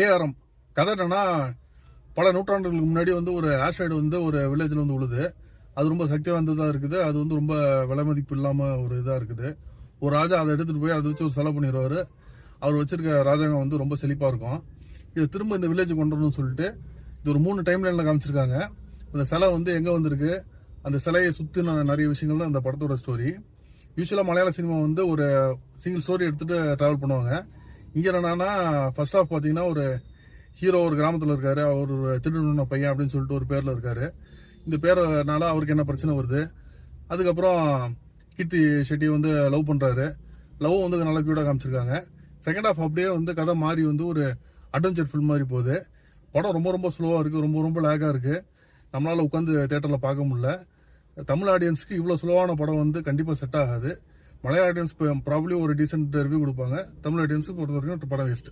ஏஆரம். கதை என்னன்னா, பல நூற்றாண்டுகளுக்கு முன்னாடி வந்து ஒரு ஆஸ்ட்ராய்டு வந்து ஒரு வில்லேஜில் வந்து உழுது. அது ரொம்ப சக்தி வாய்ந்ததாக இருக்குது. அது வந்து ரொம்ப விலை மதிப்பு இல்லாமல் ஒரு இதாக இருக்குது. ஒரு ராஜா அதை எடுத்துகிட்டு போய் அதை வச்சு ஒரு செலவு பண்ணிடுவார். அவர் வச்சிருக்க ராஜாங்கம் வந்து ரொம்ப செழிப்பாக இருக்கும். இதை திரும்ப இந்த வில்லேஜ் கொண்டு வரணும்னு சொல்லிட்டு இது ஒரு 3 டைம் லைனில் காமிச்சிருக்காங்க. அந்த சிலை வந்து எங்கே வந்திருக்கு, அந்த சிலையை சுற்றின நிறைய விஷயங்கள் தான் அந்த படத்தோட ஸ்டோரி. யூஸ்வலாக மலையாள சினிமா வந்து ஒரு சிங்கிள் ஸ்டோரி எடுத்துகிட்டு ட்ராவல் பண்ணுவாங்க. இங்கே என்னன்னா, ஃபர்ஸ்ட் ஆஃப் பார்த்தீங்கன்னா, ஒரு ஹீரோ ஒரு கிராமத்தில் இருக்காரு. அவர் ஒரு திருடன பையன் அப்படின்னு சொல்லிட்டு ஒரு பேரில் இருக்காரு. இந்த பேரனால அவருக்கு என்ன பிரச்சனை வருது. அதுக்கப்புறம் கீர்த்தி ஷெட்டி வந்து லவ் பண்ணுறாரு. லவ் வந்து நல்லா க்யூட்டாக காமிச்சிருக்காங்க. செகண்ட் ஆஃப் அப்படியே வந்து கதை மாறி வந்து ஒரு அட்வென்ச்சர் ஃபில்ம் மாதிரி போகுது. படம் ரொம்ப ரொம்ப ஸ்லோவாக இருக்குது, ரொம்ப ரொம்ப லேக்காக இருக்குது. நம்மளால் உட்காந்து தேட்டரில் பார்க்க முடியல. தமிழ் ஆடியன்ஸுக்கு இவ்வளோ ஸ்லோவான படம் வந்து கண்டிப்பாக செட் ஆகாது. மலையாள ஆடியன்ஸ் ப்ராப்ளி ஒரு டீசென்ட் ரிவ்யூ கொடுப்பாங்க. தமிழ் ஆடியன்ஸுக்கு பொறுத்த வரைக்கும் படம் வேஸ்ட்டு.